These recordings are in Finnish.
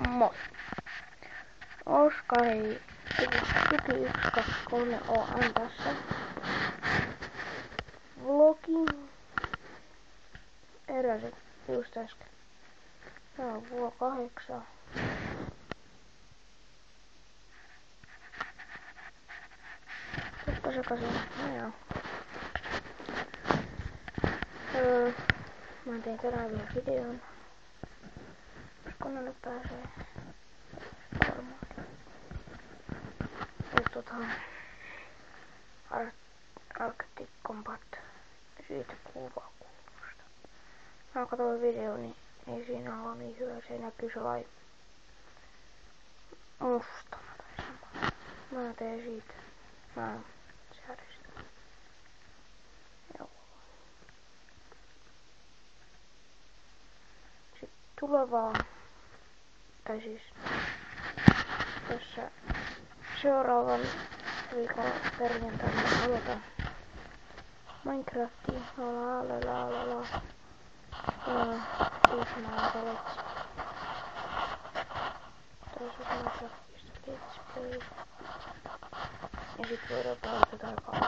Moi. Oskari 123 on tässä. Vlogin. Eräsit just äsken. Tää on vuoro 8. Tuppa sekasin. No joo. Mä tein tänään vielä videon. Koneelle pääsee varmaan. Arctic Combat siitä kuvaa kuulosta. Mä katsoin video, niin ei siinä ole niin hyvä. Se näkyy sellainen mustana tai semmoinen. Mä teen siitä. Mä säädistän. Joo. Sitten tulevaa. Tai siis tässä seuraavan viikon perjantaina aloitan Minecraftia. Lalalala. Uusmaa let's. Tässä on Minecraftista let's play. Ja sit voidaan pelata jotain kauppaa.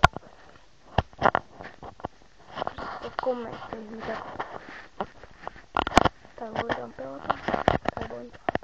Sitten kommentteihin mitä kauppaa. Tai voidaan pelata. Tai voin pelata.